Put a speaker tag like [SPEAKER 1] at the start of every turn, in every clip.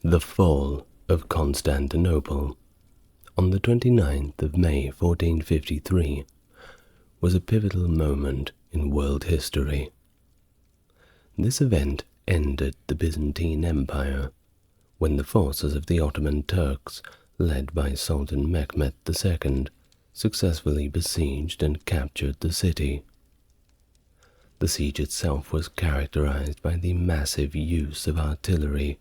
[SPEAKER 1] The fall of Constantinople on the 29th of May 1453 was a pivotal moment in world history. This event ended the Byzantine Empire when the forces of the Ottoman Turks, led by Sultan Mehmed II, successfully besieged and captured the city. The siege itself was characterized by the massive use of artillery,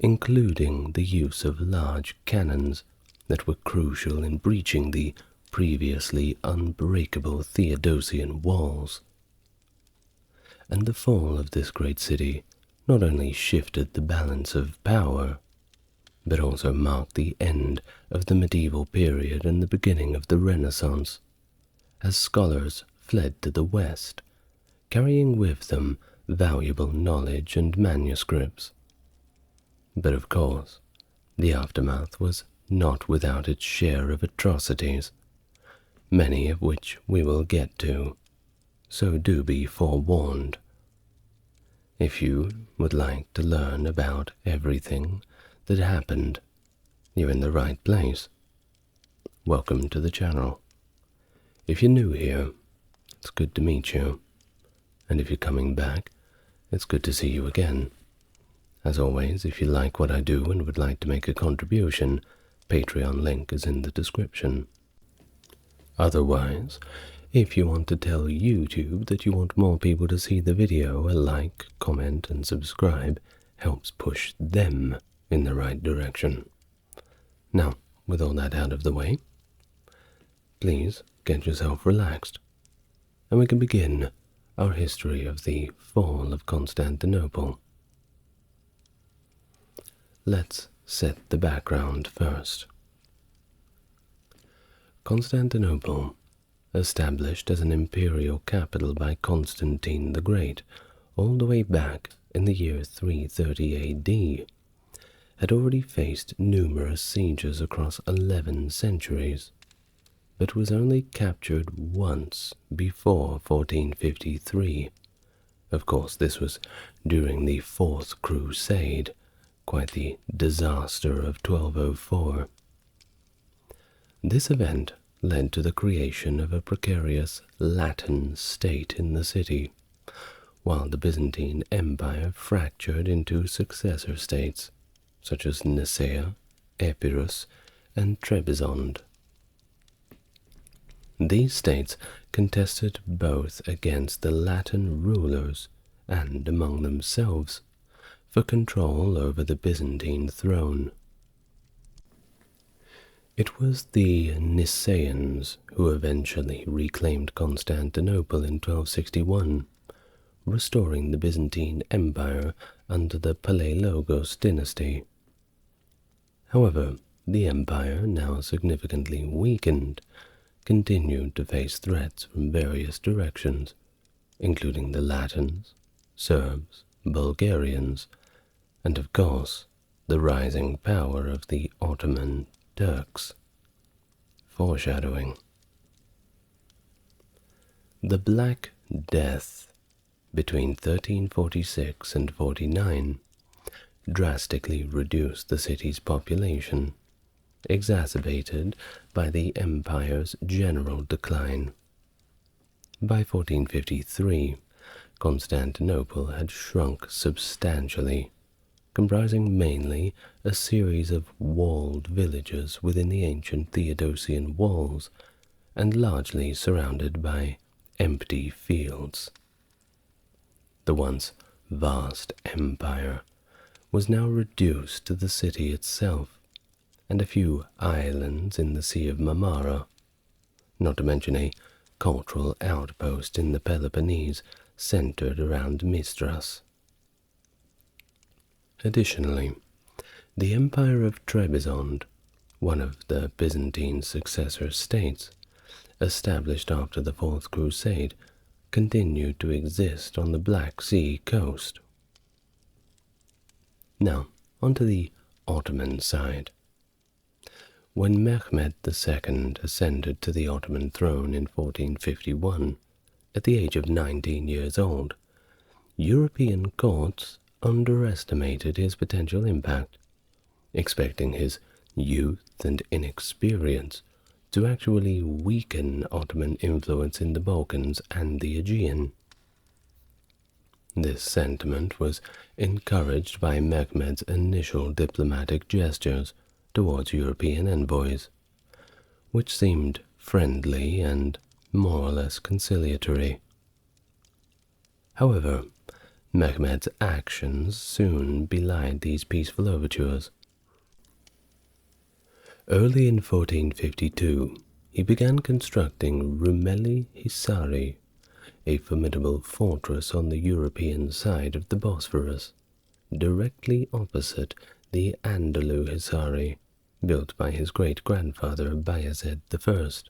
[SPEAKER 1] including the use of large cannons that were crucial in breaching the previously unbreakable Theodosian walls. And the fall of this great city not only shifted the balance of power, but also marked the end of the medieval period and the beginning of the Renaissance, as scholars fled to the west, carrying with them valuable knowledge and manuscripts. But of course, the aftermath was not without its share of atrocities, many of which we will get to, so do be forewarned. If you would like to learn about everything that happened, you're in the right place. Welcome to the channel. If you're new here, it's good to meet you. And if you're coming back, it's good to see you again. As always, if you like what I do and would like to make a contribution, Patreon link is in the description. Otherwise, if you want to tell YouTube that you want more people to see the video, a like, comment, and subscribe helps push them in the right direction. Now, with all that out of the way, please get yourself relaxed, and we can begin our history of the fall of Constantinople. Let's set the background first. Constantinople, established as an imperial capital by Constantine the Great all the way back in the year 330 AD, had already faced numerous sieges across 11 centuries, but was only captured once before 1453. Of course, this was during the Fourth Crusade, quite the disaster of 1204. This event led to the creation of a precarious Latin state in the city, while the Byzantine Empire fractured into successor states, such as Nicaea, Epirus, and Trebizond. These states contested both against the Latin rulers and among themselves for control over the Byzantine throne. It was the Nicaeans who eventually reclaimed Constantinople in 1261, restoring the Byzantine Empire under the Palaiologos dynasty. However, the empire, now significantly weakened, continued to face threats from various directions, including the Latins, Serbs, Bulgarians, and of course, the rising power of the Ottoman Turks. Foreshadowing. The Black Death between 1346 and 49 drastically reduced the city's population, exacerbated by the empire's general decline. By 1453, Constantinople had shrunk substantially, comprising mainly a series of walled villages within the ancient Theodosian walls and largely surrounded by empty fields. The once vast empire was now reduced to the city itself and a few islands in the Sea of Marmara, not to mention a cultural outpost in the Peloponnese centered around Mistras. Additionally, the Empire of Trebizond, one of the Byzantine successor states, established after the Fourth Crusade, continued to exist on the Black Sea coast. Now, onto the Ottoman side. When Mehmed II ascended to the Ottoman throne in 1451, at the age of 19 years old, European courts underestimated his potential impact expecting his youth and inexperience to actually weaken Ottoman influence in the Balkans and the Aegean. This sentiment was encouraged by Mehmed's initial diplomatic gestures towards European envoys, which seemed friendly and more or less conciliatory. However, Mehmed's actions soon belied these peaceful overtures. Early in 1452, he began constructing Rumeli Hisari, a formidable fortress on the European side of the Bosphorus, directly opposite the Andalu Hisari, built by his great-grandfather Bayezid I.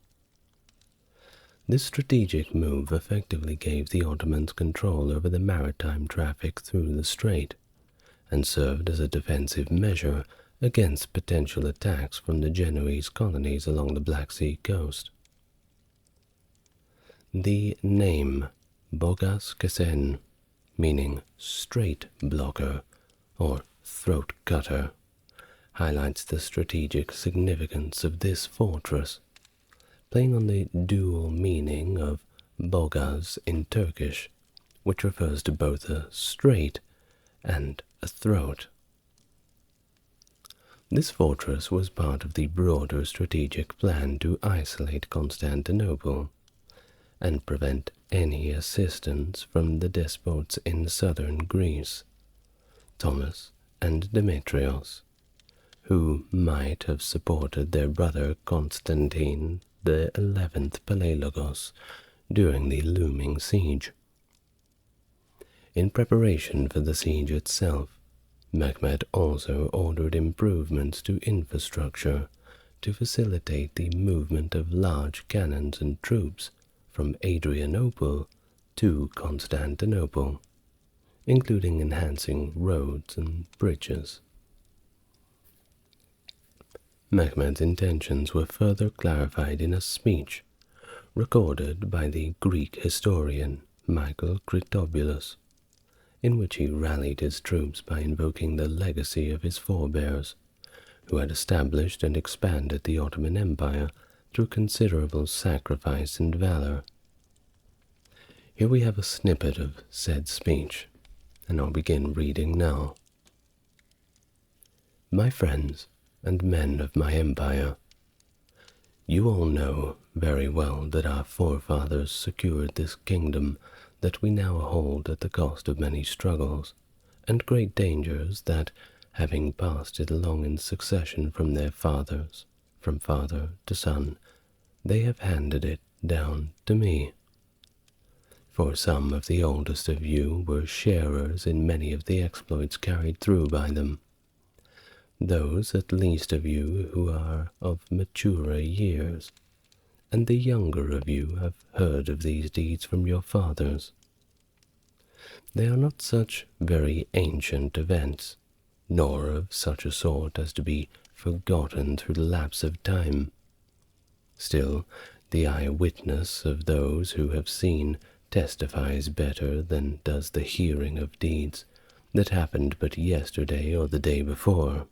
[SPEAKER 1] This strategic move effectively gave the Ottomans control over the maritime traffic through the strait, and served as a defensive measure against potential attacks from the Genoese colonies along the Black Sea coast. The name Boğaz Kesen, meaning strait blocker or throat cutter, highlights the strategic significance of this fortress, playing on the dual meaning of Boğaz in Turkish, which refers to both a strait and a throat. This fortress was part of the broader strategic plan to isolate Constantinople and prevent any assistance from the despots in southern Greece, Thomas and Demetrios, who might have supported their brother Constantine the 11th Palaiologos during the looming siege. In preparation for the siege itself, Mehmed also ordered improvements to infrastructure to facilitate the movement of large cannons and troops from Adrianople to Constantinople, including enhancing roads and bridges. Mehmed's intentions were further clarified in a speech recorded by the Greek historian Michael Critobulus, in which he rallied his troops by invoking the legacy of his forebears, who had established and expanded the Ottoman Empire through considerable sacrifice and valor. Here we have a snippet of said speech, and I'll begin reading now. My friends and men of my empire, you all know very well that our forefathers secured this kingdom that we now hold at the cost of many struggles and great dangers that, having passed it along in succession from their fathers, from father to son, they have handed it down to me. For some of the oldest of you were sharers in many of the exploits carried through by them. Those at least of you who are of maturer years, and the younger of you have heard of these deeds from your fathers. They are not such very ancient events, nor of such a sort as to be forgotten through the lapse of time. Still, the eye-witness of those who have seen testifies better than does the hearing of deeds that happened but yesterday or the day before.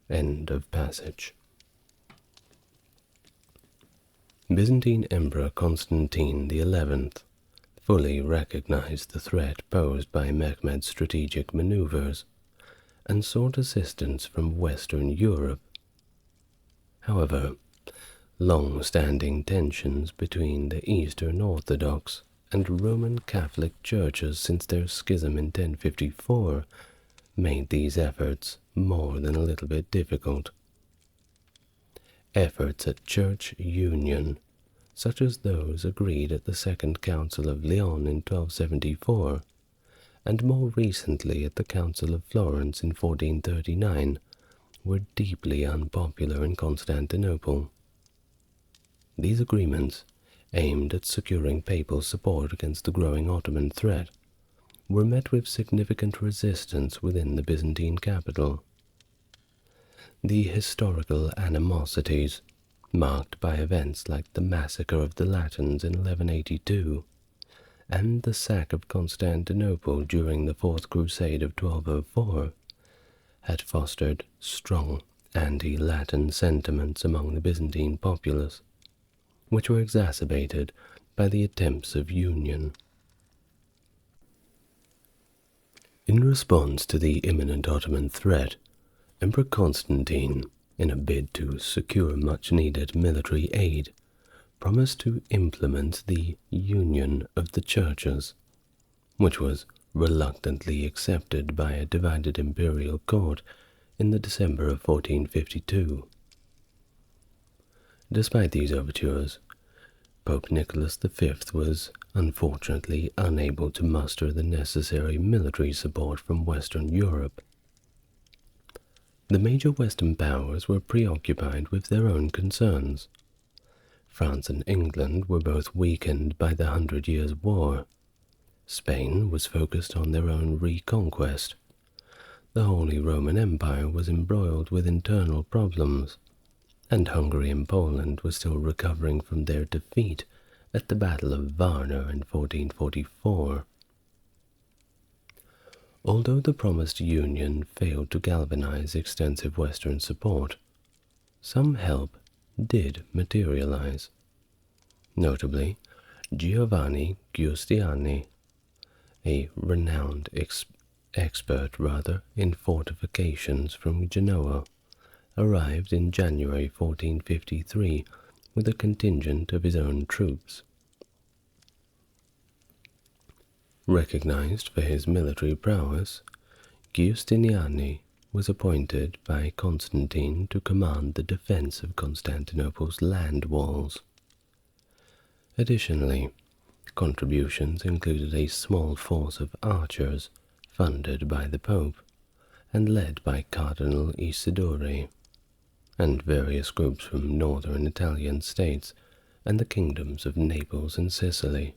[SPEAKER 1] End of passage. Byzantine Emperor Constantine XI fully recognized the threat posed by Mehmed's strategic maneuvers and sought assistance from Western Europe. However, long-standing tensions between the Eastern Orthodox and Roman Catholic churches since their schism in 1054 made these efforts more than a little bit difficult. Efforts at church union, such as those agreed at the Second Council of Lyon in 1274, and more recently at the Council of Florence in 1439, were deeply unpopular in Constantinople. These agreements, aimed at securing papal support against the growing Ottoman threat, were met with significant resistance within the Byzantine capital. The historical animosities, marked by events like the massacre of the Latins in 1182 and the sack of Constantinople during the Fourth Crusade of 1204, had fostered strong anti-Latin sentiments among the Byzantine populace, which were exacerbated by the attempts of union. In response to the imminent Ottoman threat, Emperor Constantine, in a bid to secure much-needed military aid, promised to implement the union of the churches, which was reluctantly accepted by a divided imperial court in the December of 1452. Despite these overtures, Pope Nicholas V was unfortunately unable to muster the necessary military support from Western Europe. The major Western powers were preoccupied with their own concerns. France and England were both weakened by the 100 Years' War. Spain was focused on their own reconquest. The Holy Roman Empire was embroiled with internal problems, and Hungary and Poland were still recovering from their defeat at the Battle of Varna in 1444. Although the promised union failed to galvanize extensive Western support, some help did materialize. Notably, Giovanni Giustiniani, a renowned expert in fortifications from Genoa, arrived in January 1453 with a contingent of his own troops. Recognized for his military prowess, Giustiniani was appointed by Constantine to command the defense of Constantinople's land walls. Additionally, contributions included a small force of archers funded by the Pope and led by Cardinal Isidore, and various groups from northern Italian states and the kingdoms of Naples and Sicily.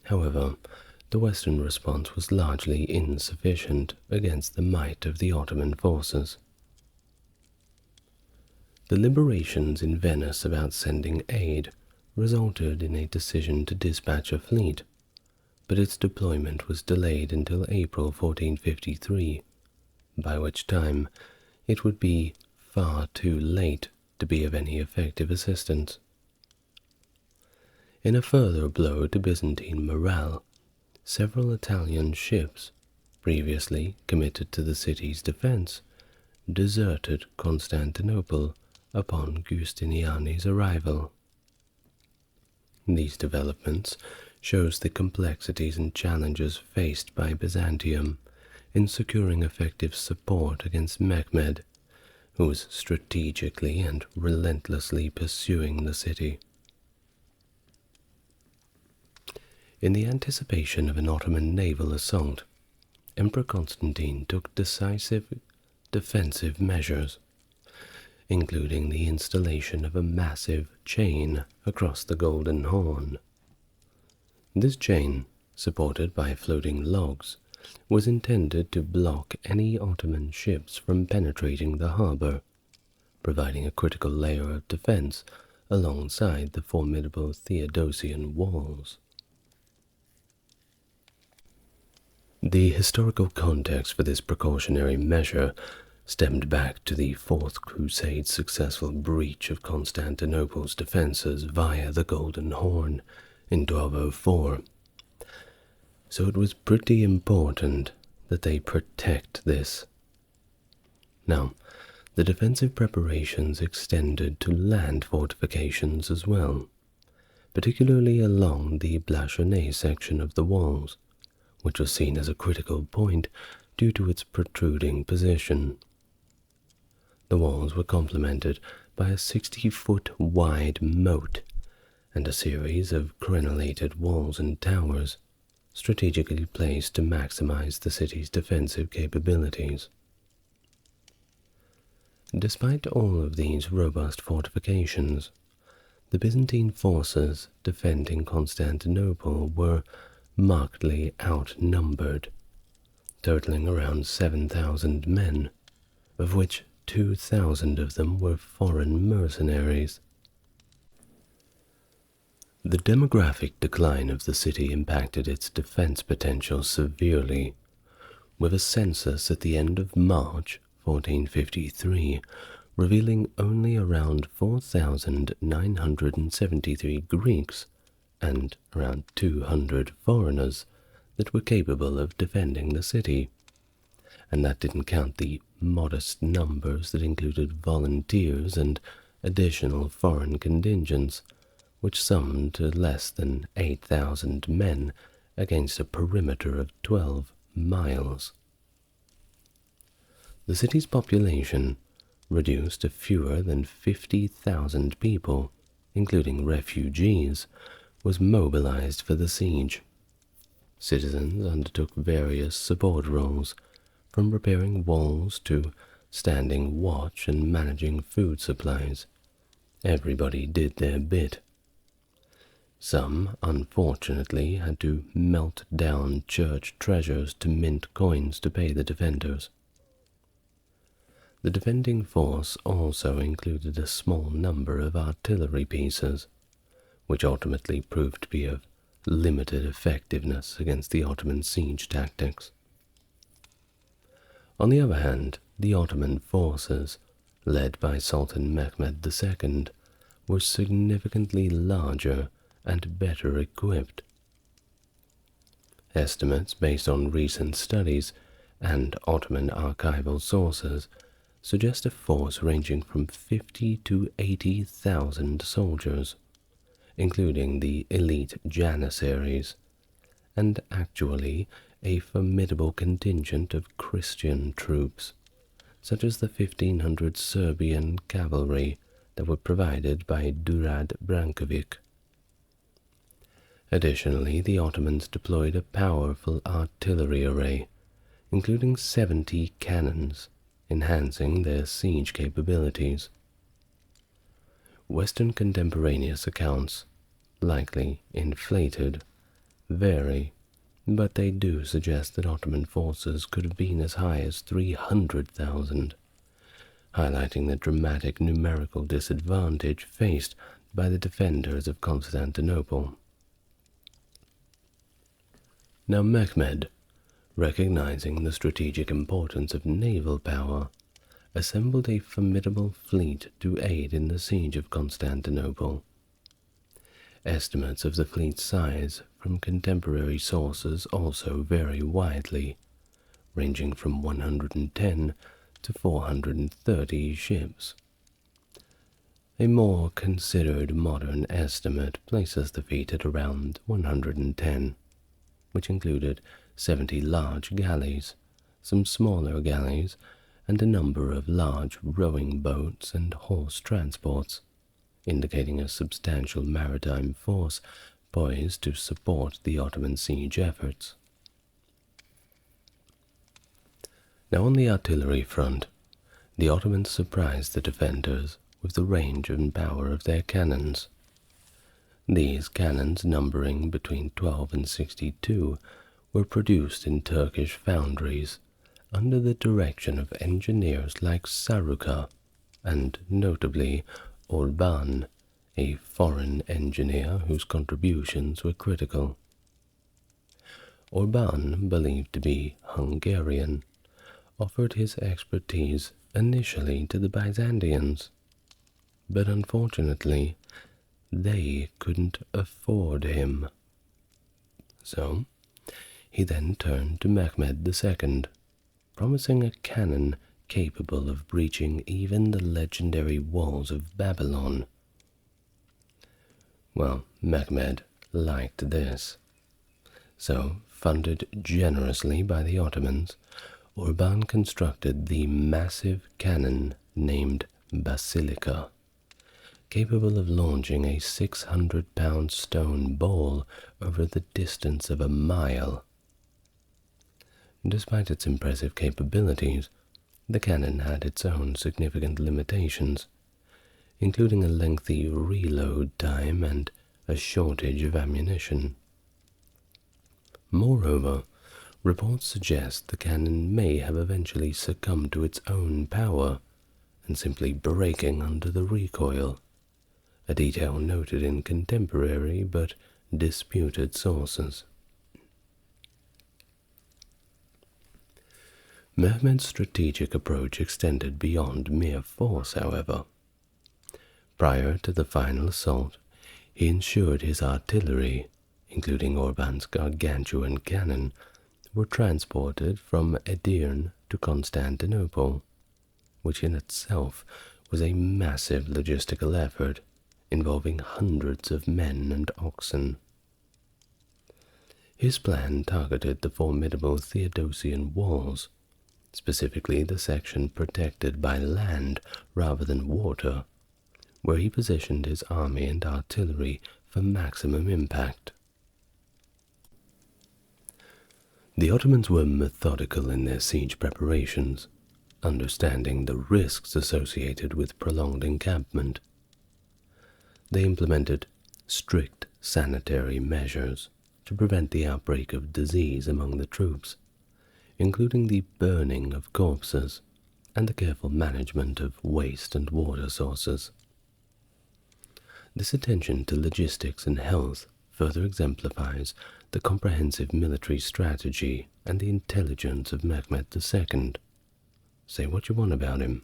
[SPEAKER 1] However, the Western response was largely insufficient against the might of the Ottoman forces. The deliberations in Venice about sending aid resulted in a decision to dispatch a fleet, but its deployment was delayed until April 1453, by which time it would be far too late to be of any effective assistance. In a further blow to Byzantine morale, several Italian ships, previously committed to the city's defense, deserted Constantinople upon Giustiniani's arrival. These developments shows the complexities and challenges faced by Byzantium in securing effective support against Mehmed, who was strategically and relentlessly pursuing the city. In the anticipation of an Ottoman naval assault, Emperor Constantine took decisive defensive measures, including the installation of a massive chain across the Golden Horn. This chain, supported by floating logs, was intended to block any Ottoman ships from penetrating the harbor, providing a critical layer of defense alongside the formidable Theodosian walls. The historical context for this precautionary measure stemmed back to the Fourth Crusade's successful breach of Constantinople's defenses via the Golden Horn in 1204. So it was pretty important that they protect this. Now, the defensive preparations extended to land fortifications as well, particularly along the Blachernay section of the walls, which was seen as a critical point due to its protruding position. The walls were complemented by a 60-foot wide moat and a series of crenellated walls and towers, strategically placed to maximize the city's defensive capabilities. Despite all of these robust fortifications, the Byzantine forces defending Constantinople were markedly outnumbered, totaling around 7,000 men, of which 2,000 of them were foreign mercenaries. The demographic decline of the city impacted its defense potential severely, with a census at the end of March 1453 revealing only around 4,973 Greeks and around 200 foreigners that were capable of defending the city, and that didn't count the modest numbers that included volunteers and additional foreign contingents, which summed to less than 8,000 men against a perimeter of 12 miles. The city's population, reduced to fewer than 50,000 people, including refugees, was mobilized for the siege. Citizens undertook various support roles, from repairing walls to standing watch and managing food supplies. Everybody did their bit. Some, unfortunately, had to melt down church treasures to mint coins to pay the defenders. The defending force also included a small number of artillery pieces, which ultimately proved to be of limited effectiveness against the Ottoman siege tactics. On the other hand, the Ottoman forces, led by Sultan Mehmed II, were significantly larger and better equipped. Estimates based on recent studies and Ottoman archival sources suggest a force ranging from 50 to 80,000 soldiers, including the elite Janissaries, and actually a formidable contingent of Christian troops, such as the 1,500 Serbian cavalry that were provided by Durad Brankovic. Additionally, the Ottomans deployed a powerful artillery array, including 70 cannons, enhancing their siege capabilities. Western contemporaneous accounts, likely inflated, vary, but they do suggest that Ottoman forces could have been as high as 300,000, highlighting the dramatic numerical disadvantage faced by the defenders of Constantinople. Now Mehmed, recognizing the strategic importance of naval power, assembled a formidable fleet to aid in the siege of Constantinople. Estimates of the fleet's size from contemporary sources also vary widely, ranging from 110 to 430 ships. A more considered modern estimate places the fleet at around 110, which included 70 large galleys, some smaller galleys, and a number of large rowing boats and horse transports, indicating a substantial maritime force poised to support the Ottoman siege efforts. Now on the artillery front, the Ottomans surprised the defenders with the range and power of their cannons. These cannons, numbering between 12 and 62, were produced in Turkish foundries under the direction of engineers like Saruka and, notably, Orban, a foreign engineer whose contributions were critical. Orban, believed to be Hungarian, offered his expertise initially to the Byzantians, but unfortunately they couldn't afford him. So he then turned to Mehmed II, promising a cannon capable of breaching even the legendary walls of Babylon. Well, Mehmed liked this. So, funded generously by the Ottomans, Orban constructed the massive cannon named Basilica, capable of launching a 600-pound stone ball over the distance of a mile. Despite its impressive capabilities, the cannon had its own significant limitations, including a lengthy reload time and a shortage of ammunition. Moreover, reports suggest the cannon may have eventually succumbed to its own power and simply breaking under the recoil, a detail noted in contemporary but disputed sources. Mehmed's strategic approach extended beyond mere force, however. Prior to the final assault, he ensured his artillery, including Orban's gargantuan cannon, were transported from Edirne to Constantinople, which in itself was a massive logistical effort involving hundreds of men and oxen. His plan targeted the formidable Theodosian walls, specifically the section protected by land rather than water, where he positioned his army and artillery for maximum impact. The Ottomans were methodical in their siege preparations, understanding the risks associated with prolonged encampment. They implemented strict sanitary measures to prevent the outbreak of disease among the troops, including the burning of corpses and the careful management of waste and water sources. This attention to logistics and health further exemplifies the comprehensive military strategy and the intelligence of Mehmed II. Say what you want about him,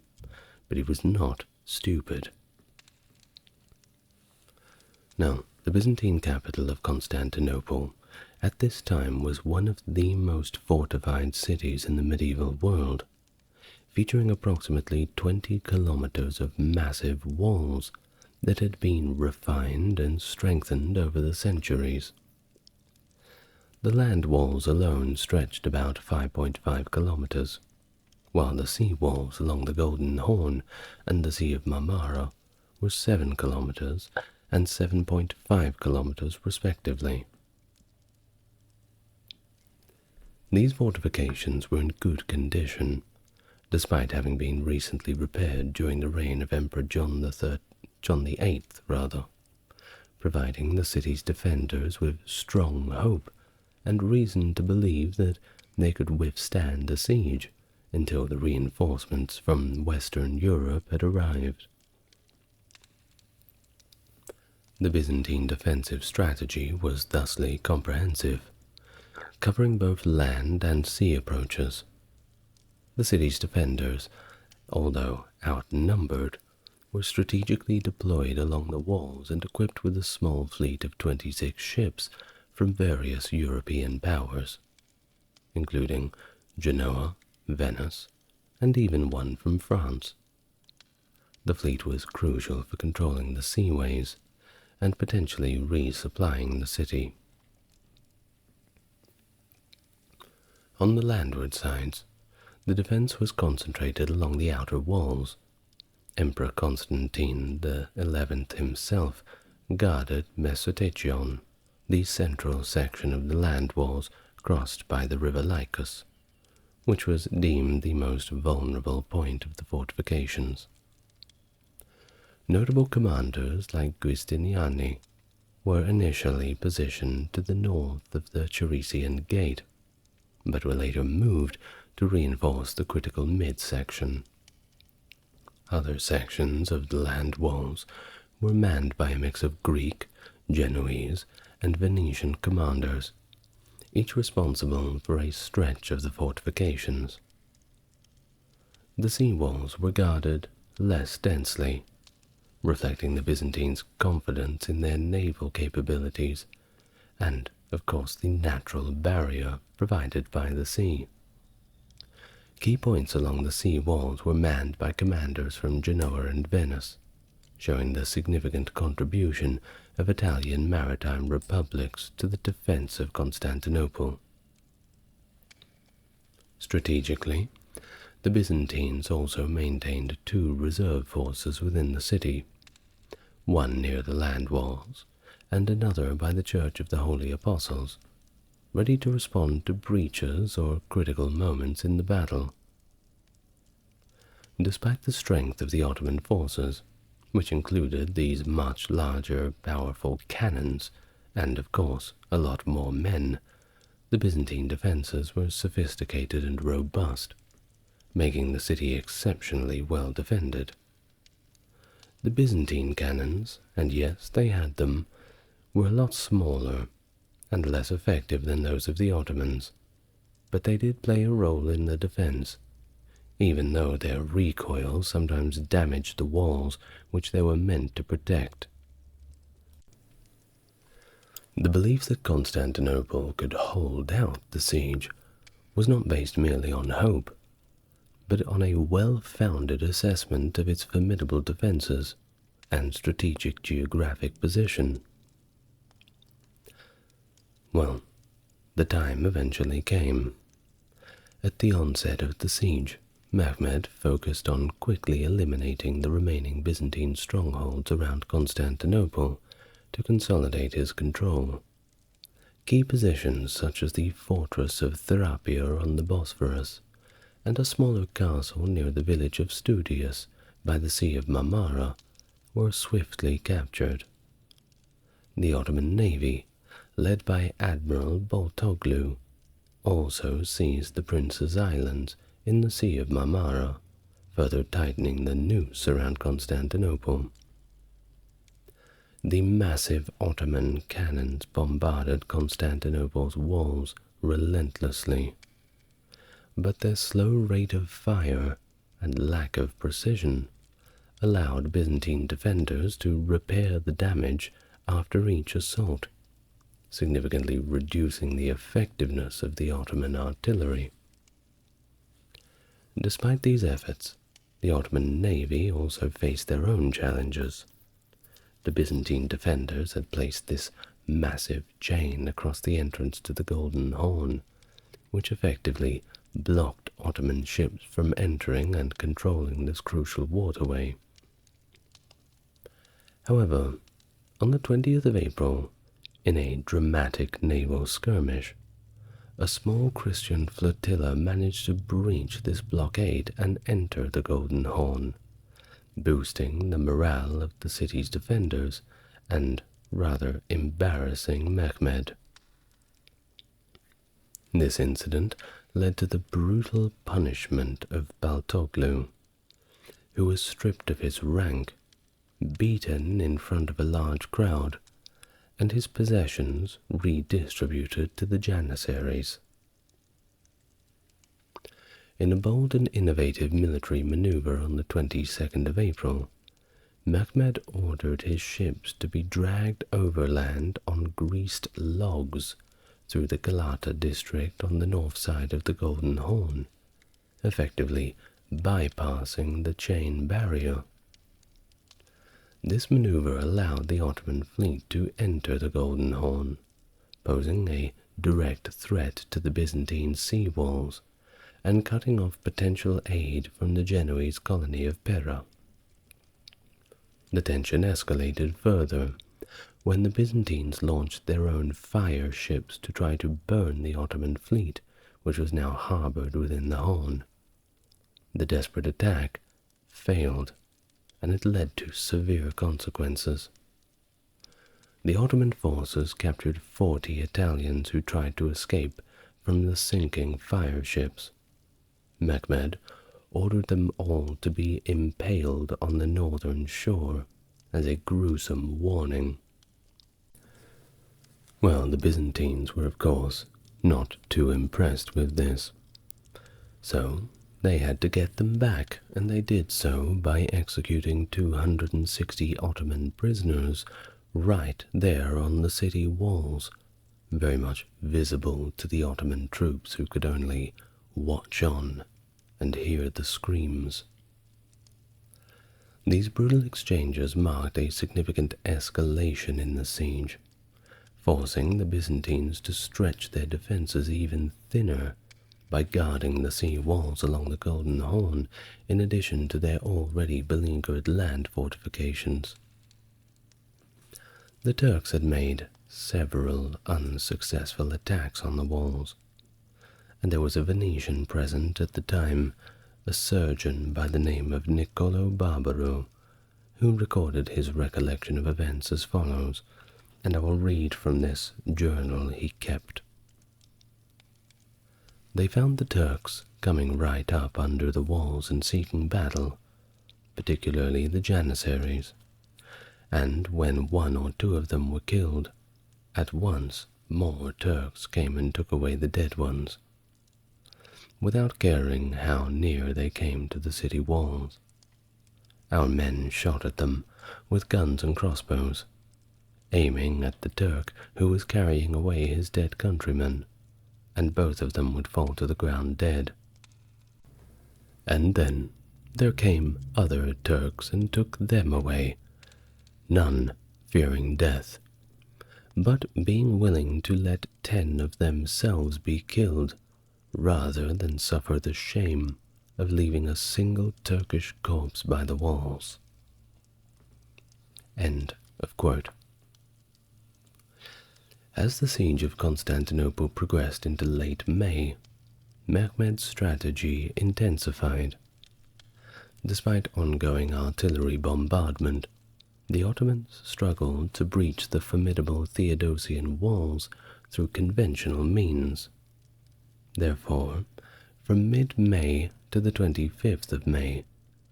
[SPEAKER 1] but he was not stupid. Now, the Byzantine capital of Constantinople at this time was one of the most fortified cities in the medieval world, featuring approximately 20 kilometers of massive walls that had been refined and strengthened over the centuries. The land walls alone stretched about 5.5 kilometers, while the sea walls along the Golden Horn and the Sea of Marmara were 7 kilometers and 7.5 kilometers respectively. These fortifications were in good condition, despite having been recently repaired during the reign of Emperor John VIII, providing the city's defenders with strong hope and reason to believe that they could withstand a siege until the reinforcements from Western Europe had arrived. The Byzantine defensive strategy was thusly comprehensive, covering both land and sea approaches. The city's defenders, although outnumbered, were strategically deployed along the walls and equipped with a small fleet of 26 ships from various European powers, including Genoa, Venice, and even one from France. The fleet was crucial for controlling the seaways and potentially resupplying the city. On the landward sides, the defense was concentrated along the outer walls. Emperor Constantine XI himself guarded Mesotechion, the central section of the land walls crossed by the river Lycus, which was deemed the most vulnerable point of the fortifications. Notable commanders like Giustiniani were initially positioned to the north of the Charisian Gate, but were later moved to reinforce the critical midsection. Other sections of the land walls were manned by a mix of Greek, Genoese, and Venetian commanders, each responsible for a stretch of the fortifications. The sea walls were guarded less densely, reflecting the Byzantines' confidence in their naval capabilities and, of course, the natural barrier provided by the sea. Key points along the sea walls were manned by commanders from Genoa and Venice, showing the significant contribution of Italian maritime republics to the defense of Constantinople. Strategically, the Byzantines also maintained 2 reserve forces within the city, one near the land walls and another by the Church of the Holy Apostles, ready to respond to breaches or critical moments in the battle. Despite the strength of the Ottoman forces, which included these much larger, powerful cannons, and of course a lot more men, the Byzantine defenses were sophisticated and robust, making the city exceptionally well defended. The Byzantine cannons, and yes, they had them, were a lot smaller and less effective than those of the Ottomans, but they did play a role in the defense even though their recoil sometimes damaged the walls which they were meant to protect. The belief that Constantinople could hold out the siege was not based merely on hope, but on a well-founded assessment of its formidable defenses and strategic geographic position. Well, the time eventually came. At the onset of the siege, Mehmed focused on quickly eliminating the remaining Byzantine strongholds around Constantinople to consolidate his control. Key positions such as the fortress of Therapia on the Bosphorus and a smaller castle near the village of Studius by the Sea of Marmara were swiftly captured. The Ottoman navy, led by Admiral Boltoglu, also seized the Prince's Islands in the Sea of Marmara, further tightening the noose around Constantinople. The massive Ottoman cannons bombarded Constantinople's walls relentlessly, but their slow rate of fire and lack of precision allowed Byzantine defenders to repair the damage after each assault, significantly reducing the effectiveness of the Ottoman artillery. Despite these efforts, the Ottoman navy also faced their own challenges. The Byzantine defenders had placed this massive chain across the entrance to the Golden Horn, which effectively blocked Ottoman ships from entering and controlling this crucial waterway. However, on the 20th of April, in a dramatic naval skirmish, a small Christian flotilla managed to breach this blockade and enter the Golden Horn, boosting the morale of the city's defenders and rather embarrassing Mehmed. This incident led to the brutal punishment of Baltoglu, who was stripped of his rank, beaten in front of a large crowd, and his possessions redistributed to the Janissaries. In a bold and innovative military maneuver on the 22nd of April, Mehmed ordered his ships to be dragged overland on greased logs through the Galata district on the north side of the Golden Horn, effectively bypassing the chain barrier. This maneuver allowed the Ottoman fleet to enter the Golden Horn, posing a direct threat to the Byzantine sea walls and cutting off potential aid from the Genoese colony of Pera. The tension escalated further when the Byzantines launched their own fire ships to try to burn the Ottoman fleet, which was now harbored within the Horn. The desperate attack failed, and it led to severe consequences. The Ottoman forces captured 40 Italians who tried to escape from the sinking fire ships. Mehmed ordered them all to be impaled on the northern shore as a gruesome warning. Well, the Byzantines were, of course, not too impressed with this. So they had to get them back, and they did so by executing 260 Ottoman prisoners right there on the city walls, very much visible to the Ottoman troops who could only watch on and hear the screams. These brutal exchanges marked a significant escalation in the siege, forcing the Byzantines to stretch their defenses even thinner by guarding the sea walls along the Golden Horn in addition to their already beleaguered land fortifications. The Turks had made several unsuccessful attacks on the walls, and there was a Venetian present at the time, a surgeon by the name of Niccolo Barbaro, who recorded his recollection of events as follows, and I will read from this journal he kept. They found the Turks coming right up under the walls and seeking battle, particularly the Janissaries, and when one or two of them were killed, at once more Turks came and took away the dead ones. without caring how near they came to the city walls. Our men shot at them with guns and crossbows, aiming at the Turk who was carrying away his dead countrymen, and both of them would fall to the ground dead. And then there came other Turks and took them away, none fearing death, but being willing to let 10 of themselves be killed, rather than suffer the shame of leaving a single Turkish corpse by the walls. End of quote. As the siege of Constantinople progressed into late May, Mehmed's strategy intensified. Despite ongoing artillery bombardment, the Ottomans struggled to breach the formidable Theodosian walls through conventional means. Therefore, from mid-May to the 25th of May,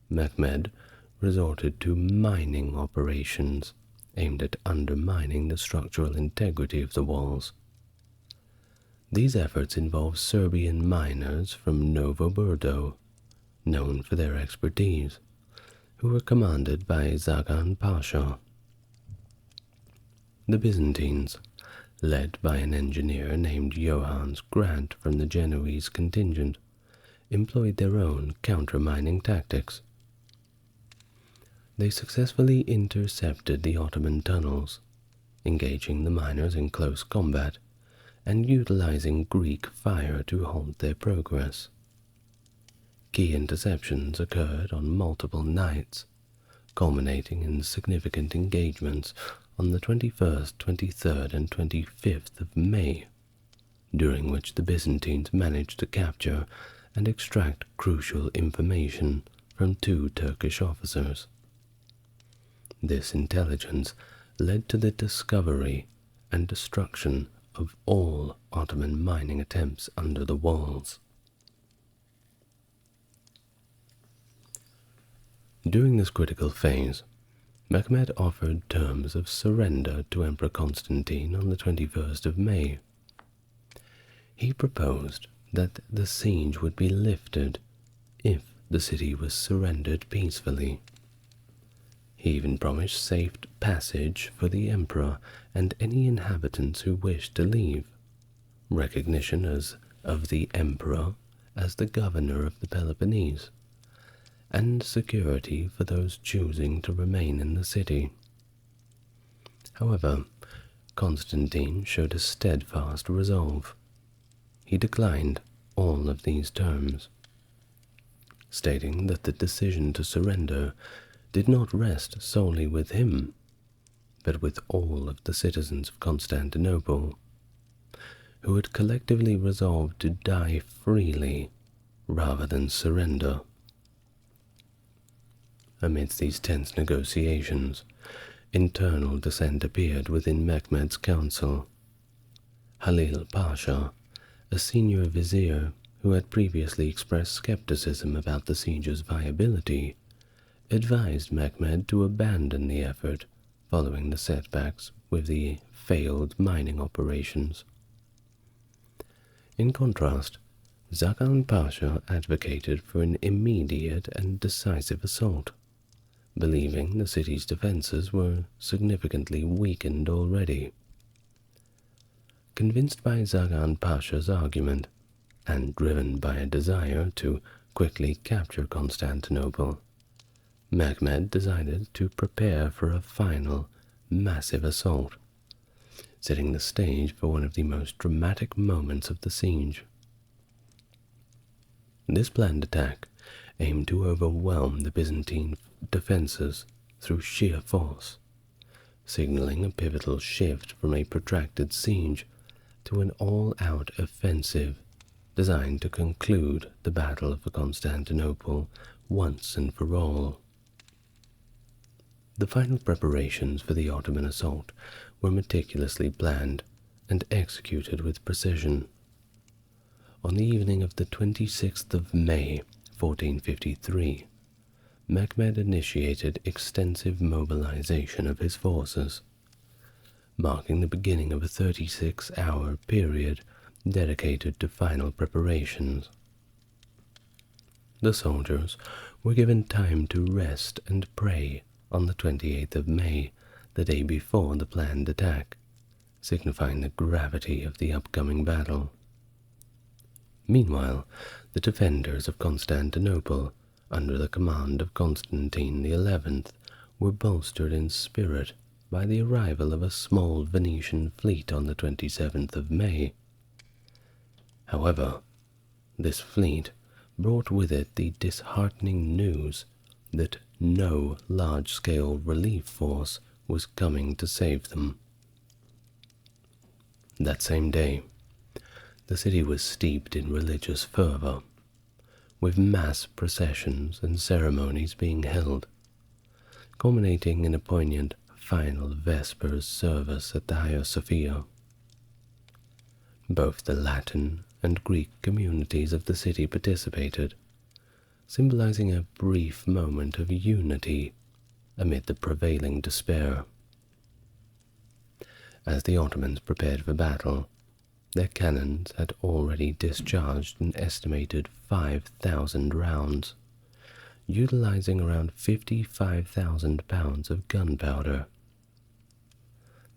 [SPEAKER 1] Mehmed resorted to mining operations aimed at undermining the structural integrity of the walls. These efforts involved Serbian miners from Novo Brdo, known for their expertise, who were commanded by Zagan Pasha. The Byzantines, led by an engineer named Johannes Grant from the Genoese contingent, employed their own counter-mining tactics. They successfully intercepted the Ottoman tunnels, engaging the miners in close combat and utilizing Greek fire to halt their progress. Key interceptions occurred on multiple nights, culminating in significant engagements on the 21st, 23rd, and 25th of May, during which the Byzantines managed to capture and extract crucial information from 2 Turkish officers. This intelligence led to the discovery and destruction of all Ottoman mining attempts under the walls. During this critical phase, Mehmed offered terms of surrender to Emperor Constantine on the 21st of May. He proposed that the siege would be lifted if the city was surrendered peacefully. He even promised safe passage for the emperor and any inhabitants who wished to leave, recognition of the emperor as the governor of the Peloponnese, and security for those choosing to remain in the city. However, Constantine showed a steadfast resolve. He declined all of these terms, stating that the decision to surrender did not rest solely with him, but with all of the citizens of Constantinople, who had collectively resolved to die freely rather than surrender. Amidst these tense negotiations, internal dissent appeared within Mehmed's council. Halil Pasha, a senior vizier who had previously expressed skepticism about the siege's viability, advised Mehmed to abandon the effort following the setbacks with the failed mining operations. In contrast, Zagan Pasha advocated for an immediate and decisive assault, believing the city's defenses were significantly weakened already. Convinced by Zagan Pasha's argument, and driven by a desire to quickly capture Constantinople, Mehmed decided to prepare for a final, massive assault, setting the stage for one of the most dramatic moments of the siege. This planned attack aimed to overwhelm the Byzantine defenses through sheer force, signaling a pivotal shift from a protracted siege to an all-out offensive designed to conclude the Battle of Constantinople once and for all. The final preparations for the Ottoman assault were meticulously planned and executed with precision. On the evening of the 26th of May, 1453, Mehmed initiated extensive mobilization of his forces, marking the beginning of a 36-hour period dedicated to final preparations. The soldiers were given time to rest and pray on the 28th of May, the day before the planned attack, signifying the gravity of the upcoming battle. Meanwhile, the defenders of Constantinople, under the command of Constantine XI, were bolstered in spirit by the arrival of a small Venetian fleet on the 27th of May. However, this fleet brought with it the disheartening news that no large-scale relief force was coming to save them. That same day, the city was steeped in religious fervor, with mass processions and ceremonies being held, culminating in a poignant final Vespers service at the Hagia Sophia. Both the Latin and Greek communities of the city participated, symbolizing a brief moment of unity amid the prevailing despair. As the Ottomans prepared for battle, their cannons had already discharged an estimated 5,000 rounds, utilizing around 55,000 pounds of gunpowder.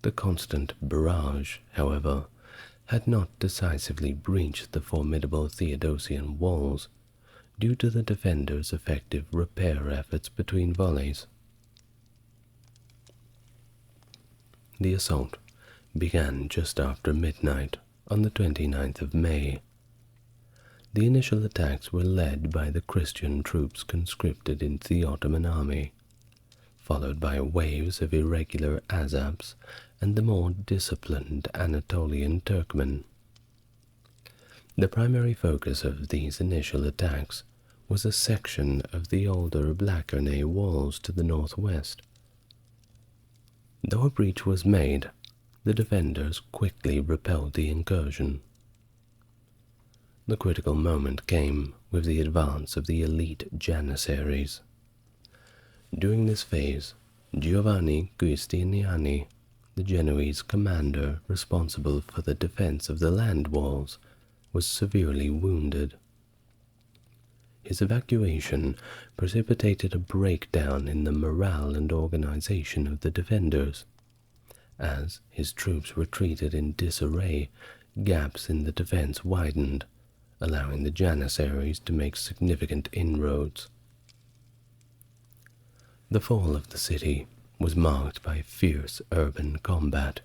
[SPEAKER 1] The constant barrage, however, had not decisively breached the formidable Theodosian walls due to the defenders' effective repair efforts between volleys. The assault began just after midnight on the 29th of May. The initial attacks were led by the Christian troops conscripted into the Ottoman army, followed by waves of irregular Azabs and the more disciplined Anatolian Turkmen. The primary focus of these initial attacks was a section of the older Blachernae walls to the northwest. Though a breach was made, the defenders quickly repelled the incursion. The critical moment came with the advance of the elite Janissaries. During this phase, Giovanni Giustiniani, the Genoese commander responsible for the defense of the land walls, was severely wounded. His evacuation precipitated a breakdown in the morale and organization of the defenders. As his troops retreated in disarray, gaps in the defense widened, allowing the Janissaries to make significant inroads. The fall of the city was marked by fierce urban combat.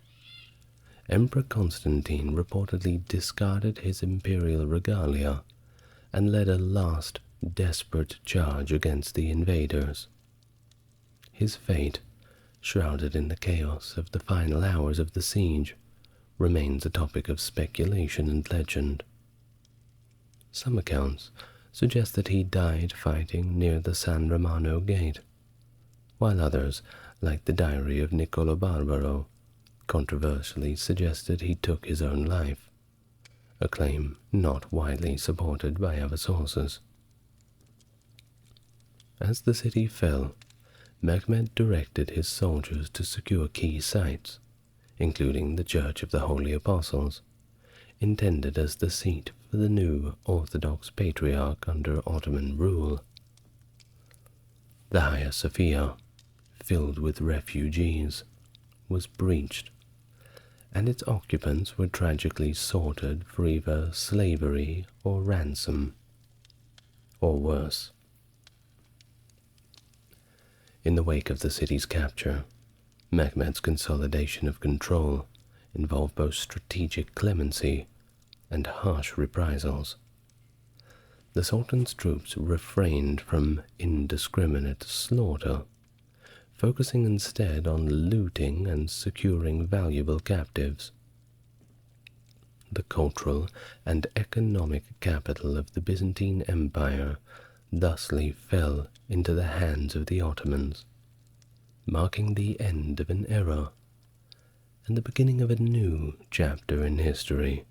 [SPEAKER 1] Emperor Constantine reportedly discarded his imperial regalia and led a last desperate charge against the invaders. His fate, shrouded in the chaos of the final hours of the siege, remains a topic of speculation and legend. Some accounts suggest that he died fighting near the San Romano Gate, while others, like the diary of Niccolo Barbaro, controversially suggested he took his own life, a claim not widely supported by other sources. As the city fell, Mehmed directed his soldiers to secure key sites, including the Church of the Holy Apostles, intended as the seat for the new Orthodox Patriarch under Ottoman rule. The Hagia Sophia, filled with refugees, was breached, and its occupants were tragically sorted for either slavery or ransom, or worse. In the wake of the city's capture, Mehmed's consolidation of control involved both strategic clemency and harsh reprisals. The Sultan's troops refrained from indiscriminate slaughter, focusing instead on looting and securing valuable captives. The cultural and economic capital of the Byzantine Empire thusly fell into the hands of the Ottomans, marking the end of an era and the beginning of a new chapter in history,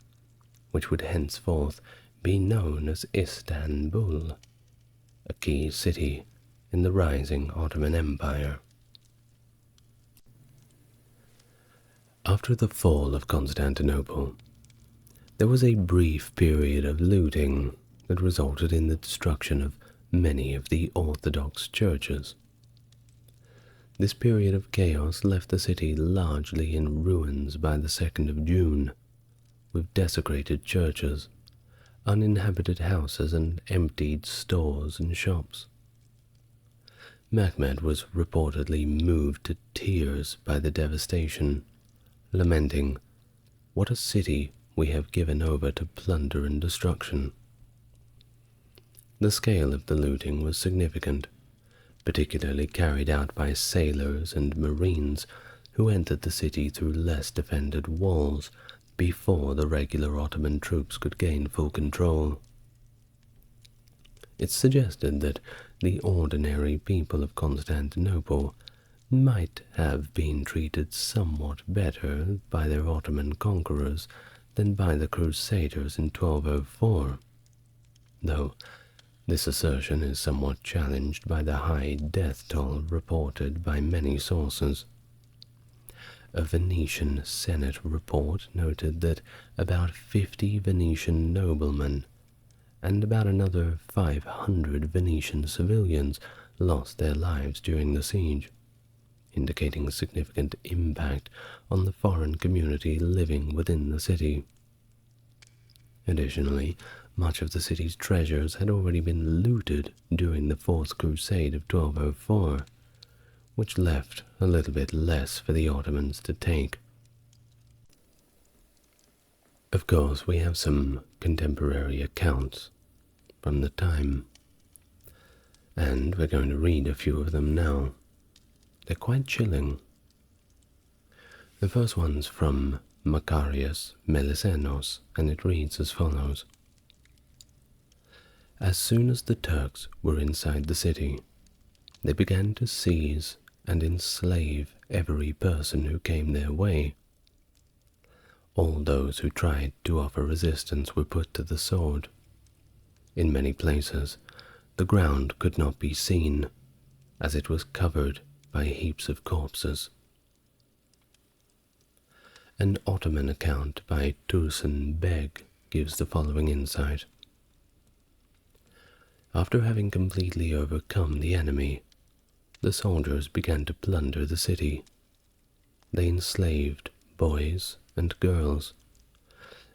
[SPEAKER 1] which would henceforth be known as Istanbul, a key city in the rising Ottoman Empire. After the fall of Constantinople, there was a brief period of looting that resulted in the destruction of many of the Orthodox churches. This period of chaos left the city largely in ruins by the 2nd of June, with desecrated churches, uninhabited houses, and emptied stores and shops. Mehmed was reportedly moved to tears by the devastation, lamenting, "What a city we have given over to plunder and destruction." The scale of the looting was significant, particularly carried out by sailors and marines who entered the city through less defended walls before the regular Ottoman troops could gain full control. It's suggested that the ordinary people of Constantinople might have been treated somewhat better by their Ottoman conquerors than by the Crusaders in 1204, though this assertion is somewhat challenged by the high death toll reported by many sources. A Venetian Senate report noted that about 50 Venetian noblemen and about another 500 Venetian civilians lost their lives during the siege, indicating a significant impact on the foreign community living within the city. Additionally, much of the city's treasures had already been looted during the Fourth Crusade of 1204, which left a little bit less for the Ottomans to take. Of course, we have some contemporary accounts from the time, and we're going to read a few of them now. They're quite chilling. The first one's from Macarius Melisenos, and it reads as follows. As soon as the Turks were inside the city, they began to seize and enslave every person who came their way. All those who tried to offer resistance were put to the sword. In many places, the ground could not be seen, as it was covered by heaps of corpses. An Ottoman account by Tursun Beg gives the following insight. After having completely overcome the enemy, the soldiers began to plunder the city. They enslaved boys and girls,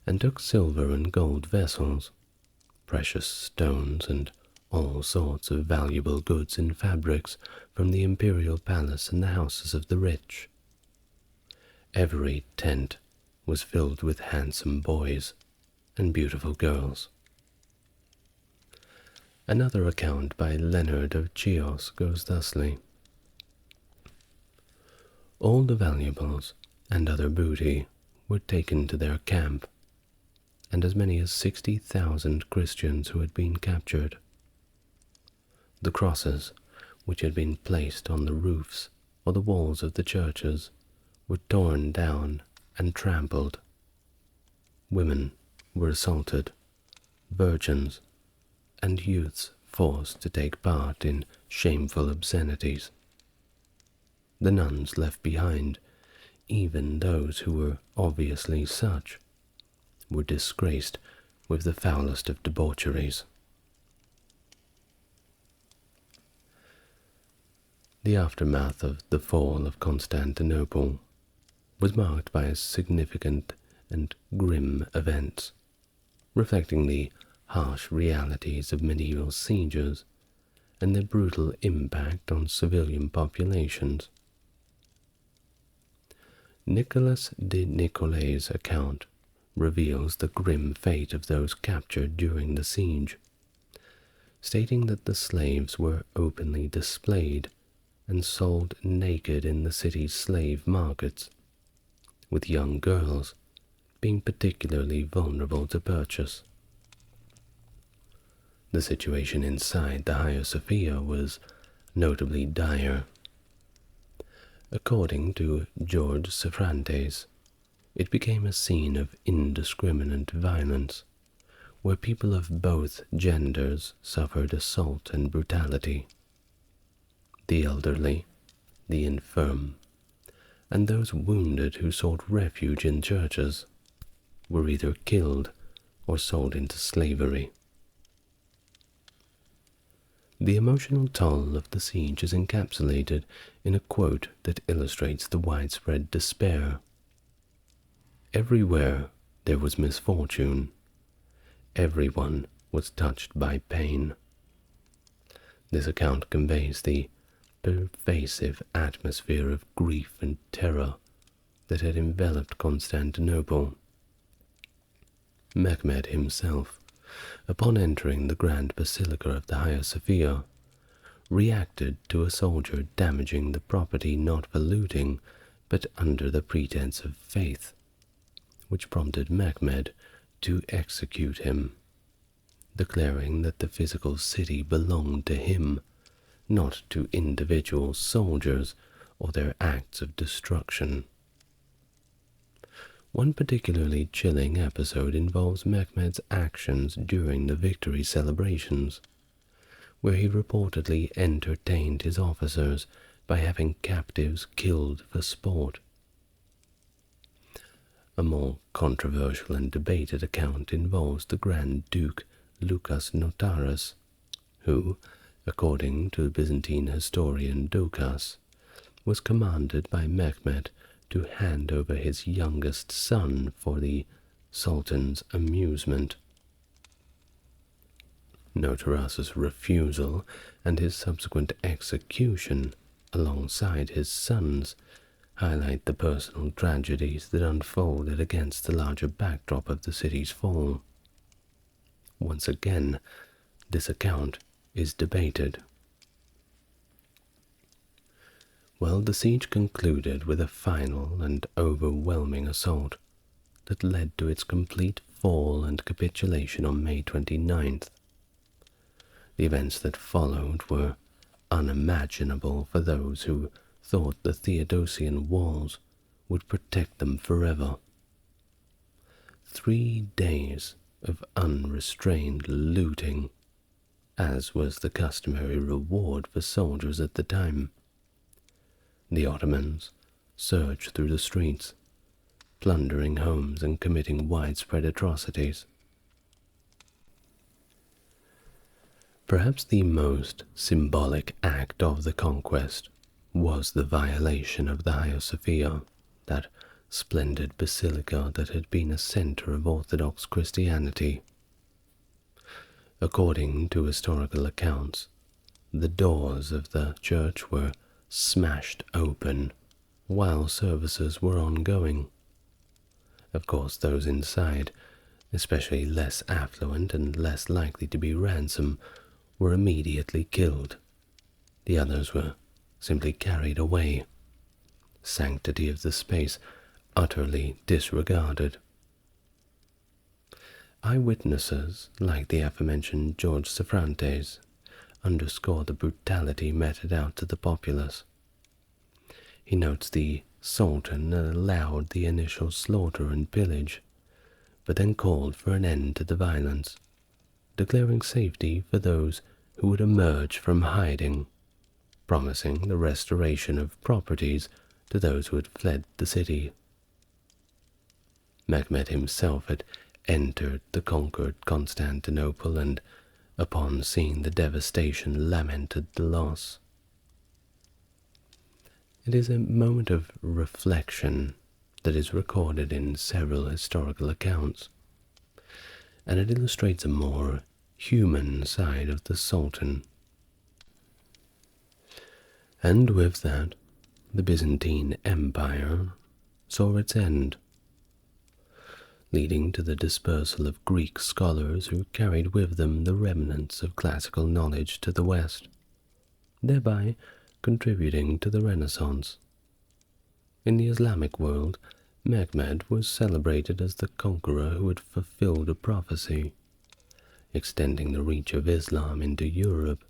[SPEAKER 1] and took silver and gold vessels, precious stones, and all sorts of valuable goods and fabrics from the imperial palace and the houses of the rich. Every tent was filled with handsome boys and beautiful girls. Another account by Leonard of Chios goes thusly. All the valuables and other booty were taken to their camp, and as many as 60,000 Christians who had been captured. The crosses, which had been placed on the roofs or the walls of the churches, were torn down and trampled. Women were assaulted, virgins and youths forced to take part in shameful obscenities. The nuns left behind, even those who were obviously such, were disgraced with the foulest of debaucheries. The aftermath of the fall of Constantinople was marked by significant and grim events, reflecting the harsh realities of medieval sieges and their brutal impact on civilian populations. Nicholas de Nicolet's account reveals the grim fate of those captured during the siege, stating that the slaves were openly displayed and sold naked in the city's slave markets, with young girls being particularly vulnerable to purchase. The situation inside the Hagia Sophia was notably dire. According to George Sefrantes, it became a scene of indiscriminate violence, where people of both genders suffered assault and brutality. The elderly, the infirm, and those wounded who sought refuge in churches were either killed or sold into slavery. The emotional toll of the siege is encapsulated in a quote that illustrates the widespread despair. Everywhere there was misfortune. Everyone was touched by pain. This account conveys the pervasive atmosphere of grief and terror that had enveloped Constantinople. Mehmed himself, upon entering the Grand Basilica of the Hagia Sophia, reacted to a soldier damaging the property not for looting, but under the pretense of faith, which prompted Mehmed to execute him, declaring that the physical city belonged to him, not to individual soldiers or their acts of destruction. One particularly chilling episode involves Mehmed's actions during the victory celebrations, where he reportedly entertained his officers by having captives killed for sport. A more controversial and debated account involves the Grand Duke Lucas Notaras, who, according to the Byzantine historian Doukas, was commanded by Mehmed to hand over his youngest son for the Sultan's amusement. Notaras's refusal and his subsequent execution alongside his sons highlight the personal tragedies that unfolded against the larger backdrop of the city's fall. Once again, this account is debated. Well, the siege concluded with a final and overwhelming assault that led to its complete fall and capitulation on May 29th. The events that followed were unimaginable for those who thought the Theodosian walls would protect them forever. 3 days of unrestrained looting, as was the customary reward for soldiers at the time. The Ottomans surged through the streets, plundering homes and committing widespread atrocities. Perhaps the most symbolic act of the conquest was the violation of the Hagia Sophia, that splendid basilica that had been a center of Orthodox Christianity. According to historical accounts, the doors of the church were smashed open while services were ongoing. Of course, those inside, especially less affluent and less likely to be ransomed, were immediately killed. The others were simply carried away, sanctity of the space utterly disregarded. Eyewitnesses, like the aforementioned George Safrantes, underscore the brutality meted out to the populace. He notes the Sultan allowed the initial slaughter and pillage, but then called for an end to the violence, declaring safety for those who would emerge from hiding, promising the restoration of properties to those who had fled the city. Mehmed himself had entered the conquered Constantinople and, upon seeing the devastation, lamented the loss. It is a moment of reflection that is recorded in several historical accounts, and it illustrates a more human side of the Sultan. And with that, the Byzantine Empire saw its end, leading to the dispersal of Greek scholars who carried with them the remnants of classical knowledge to the West, thereby contributing to the Renaissance. In the Islamic world, Mehmed was celebrated as the conqueror who had fulfilled a prophecy, extending the reach of Islam into Europe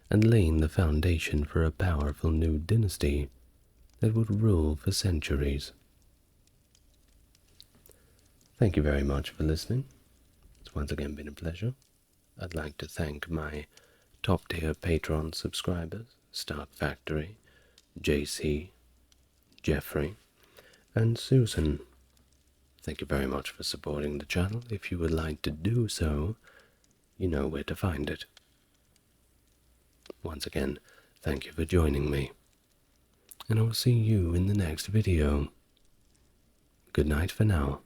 [SPEAKER 1] and laying the foundation for a powerful new dynasty that would rule for centuries. Thank you very much for listening. It's once again been a pleasure. I'd like to thank my top-tier Patreon subscribers, Stark Factory, JC, Jeffrey, and Susan. Thank you very much for supporting the channel. If you would like to do so, you know where to find it. Once again, thank you for joining me, and I'll see you in the next video. Good night for now.